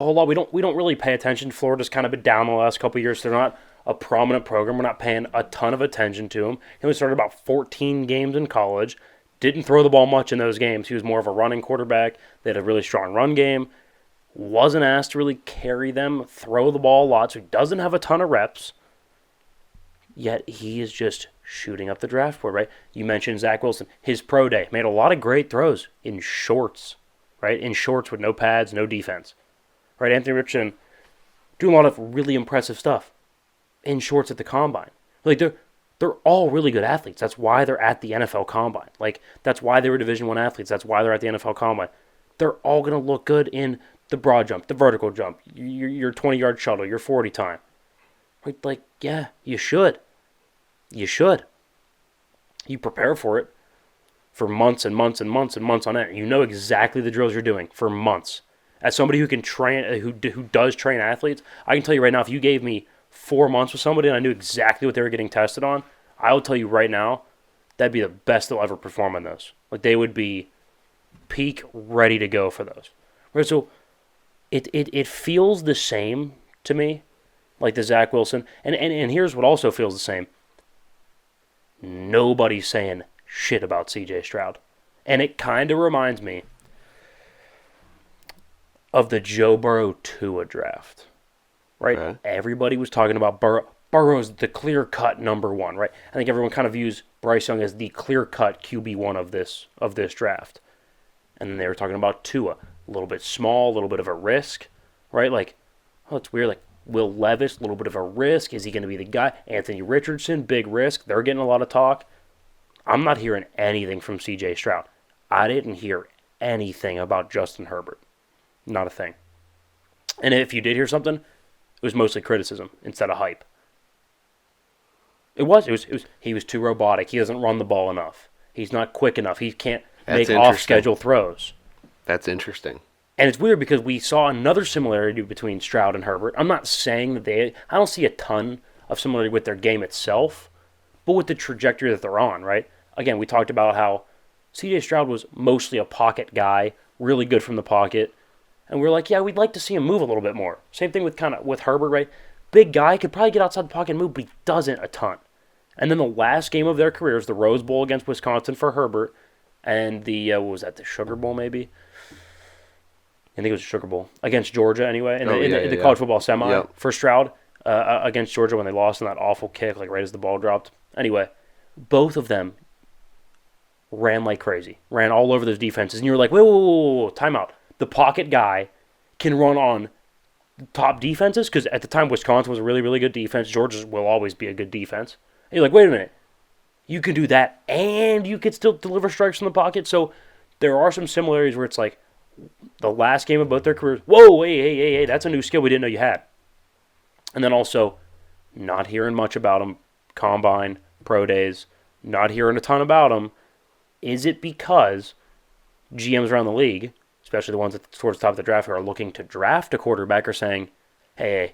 whole lot. We don't really pay attention. Florida's kind of been down the last couple of years. They're not a prominent program. We're not paying a ton of attention to him. He only started about 14 games in college. Didn't throw the ball much in those games. He was more of a running quarterback. They had a really strong run game. Wasn't asked to really carry them, throw the ball a lot, so he doesn't have a ton of reps. Yet he is just shooting up the draft board, right? You mentioned Zach Wilson. His pro day made a lot of great throws in shorts, right? In shorts with no pads, no defense, right? Anthony Richardson doing a lot of really impressive stuff in shorts at the combine. Like they're all really good athletes. That's why they're at the NFL combine. Like that's why they were Division I athletes. That's why they're at the NFL combine. They're all going to look good in the broad jump, the vertical jump, your 20-yard shuttle, your 40 time. Right? Like, yeah, you should. You should. You prepare for it for months and months and months and months on end. You know exactly the drills you're doing for months. As somebody who can train, who does train athletes, I can tell you right now, if you gave me 4 months with somebody and I knew exactly what they were getting tested on, I will tell you right now, that'd be the best they'll ever perform on those. Like they would be peak ready to go for those. Right? So it feels the same to me, like the Zach Wilson. And here's what also feels the same. Nobody's saying shit about CJ Stroud. And it kind of reminds me of the Joe Burrow Tua draft. Right? Okay. Everybody was talking about Burrow. Burrow's the clear-cut number one, right? I think everyone kind of views Bryce Young as the clear-cut QB1 of this draft. And then they were talking about Tua. A little bit small, a little bit of a risk, right? Like, oh, it's weird. Like, Will Levis, a little bit of a risk. Is he going to be the guy? Anthony Richardson, big risk. They're getting a lot of talk. I'm not hearing anything from CJ Stroud. I didn't hear anything about Justin Herbert. Not a thing. And if you did hear something, it was mostly criticism instead of hype. It was. He was too robotic. He doesn't run the ball enough. He's not quick enough. He can't make off-schedule throws. That's interesting. And it's weird because we saw another similarity between Stroud and Herbert. I'm not saying that I don't see a ton of similarity with their game itself, but with the trajectory that they're on, right? Again, we talked about how CJ Stroud was mostly a pocket guy, really good from the pocket. And we're like, yeah, we'd like to see him move a little bit more. Same thing with Herbert, right? Big guy, could probably get outside the pocket and move, but he doesn't a ton. And then the last game of their careers, the Rose Bowl against Wisconsin for Herbert, and the, what was that, the Sugar Bowl maybe? I think it was the Sugar Bowl. Against Georgia anyway, in the college football semi for Stroud against Georgia when they lost in that awful kick, like right as the ball dropped. Anyway, both of them ran like crazy. Ran all over those defenses. And you were like, whoa, time out. The pocket guy can run on top defenses, because at the time Wisconsin was a really, really good defense. Georgia will always be a good defense. And you're like, wait a minute. You can do that and you could still deliver strikes from the pocket. So there are some similarities where it's like the last game of both their careers, whoa, hey, that's a new skill we didn't know you had. And then also not hearing much about them, combine, pro days, not hearing a ton about them. Is it because GMs around the league, especially the ones at towards the top of the draft who are looking to draft a quarterback, are saying, hey,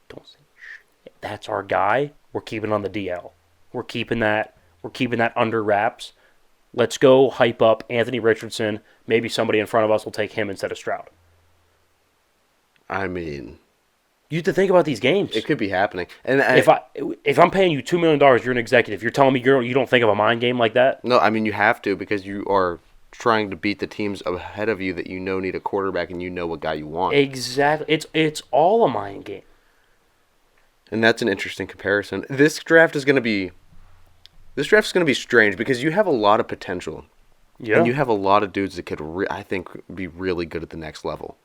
don't say shit. That's our guy. We're keeping on the DL. We're keeping that under wraps. Let's go hype up Anthony Richardson. Maybe somebody in front of us will take him instead of Stroud. I mean, You have to think about these games. it could be happening. And If I'm paying you $2 million, you're an executive. You're telling me you don't think of a mind game like that? no, I mean, you have to, because you are trying to beat the teams ahead of you that you know need a quarterback and you know what guy you want. Exactly. It's all a mind game. And that's an interesting comparison. This draft is going to be strange because you have a lot of potential. Yeah. And you have a lot of dudes that could, I think, be really good at the next level.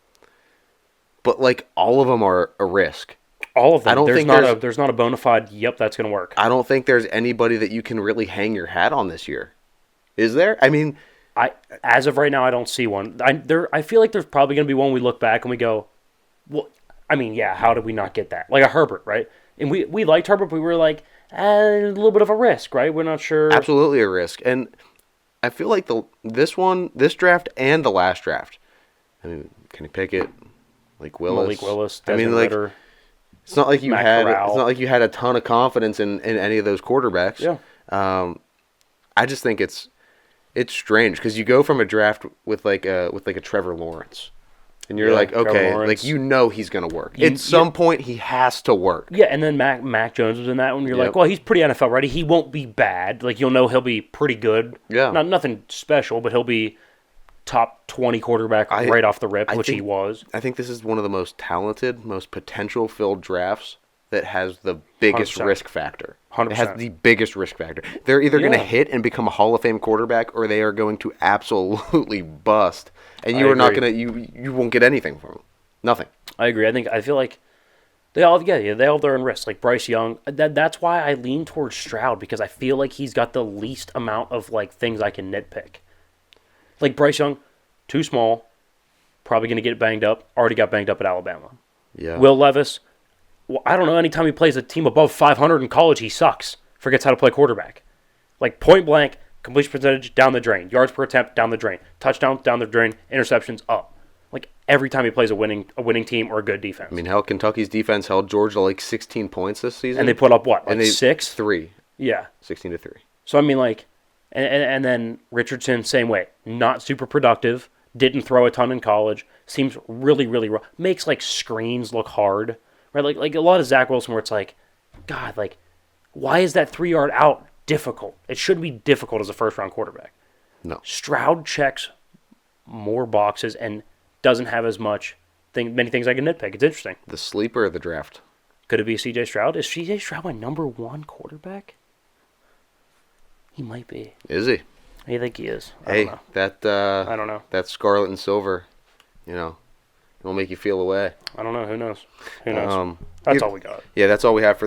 But, like, all of them are a risk. All of them. I don't think there's not a bona fide, yep, that's going to work. I don't think there's anybody that you can really hang your hat on this year. Is there? I mean, As of right now, I don't see one. I feel like there's probably going to be one we look back and we go, well, I mean, yeah, how did we not get that? Like a Herbert, right? And we liked Herbert, but we were like, a little bit of a risk, right? We're not sure. absolutely a risk. And I feel like this draft and the last draft, I mean, Kenny Pickett, Malik Willis, I mean, Desmond like, Ridder. it's not like you Matt had Corral. it's not like you had a ton of confidence in any of those quarterbacks. Yeah. I just think it's strange because you go from a draft with like a Trevor Lawrence, And you're Yeah, like, Trevor okay, Lawrence. like you know he's gonna work. At some point, he has to work. Yeah, and then Mac Jones was in that one. You're Yep. like, well, he's pretty NFL ready. He won't be bad. Like you'll know he'll be pretty good. Yeah. Nothing special, but he'll be top 20 quarterback right off the rip, which he was. I think this is one of the most talented, most potential-filled drafts that has the biggest 100%. risk factor. 100%. It has the biggest risk factor. They're either going to Yeah. hit and become a Hall of Fame quarterback, or they are going to absolutely bust, and you I are not agree. going to you won't get anything from them. Nothing. I agree. I feel like they all they all have their own risks. Like Bryce Young, that's why I lean towards Stroud because I feel like he's got the least amount of like things I can nitpick. Like Bryce Young, too small, probably going to get banged up. Already got banged up at Alabama. Yeah. Will Levis, well, I don't know. Anytime he plays a team above 500 in college, he sucks. Forgets how to play quarterback. Like point blank, completion percentage down the drain, yards per attempt down the drain, touchdowns down the drain, interceptions up. Like every time he plays a winning team or a good defense. I mean, hell, Kentucky's defense held Georgia like 16 points this season, And they put up what? Like and they 6? 3, Yeah. 16-3. So I mean, like, and then Richardson, same way, not super productive. Didn't throw a ton in college. Seems really, really rough. Makes like screens look hard, right? Like a lot of Zach Wilson, where it's like, God, like, why is that 3-yard out difficult? It shouldn't be difficult as a first-round quarterback. No. Stroud checks more boxes and doesn't have as many things I can nitpick. It's interesting. The sleeper of the draft. Could it be C.J. Stroud? Is C.J. Stroud my number 1 quarterback? He might be. Is he? I think he is. I Hey, don't know. that I don't know. that scarlet and silver, you know, it will make you feel away. I don't know. Who knows? Who knows? Um, That's you- all we got. Yeah, that's all we have for this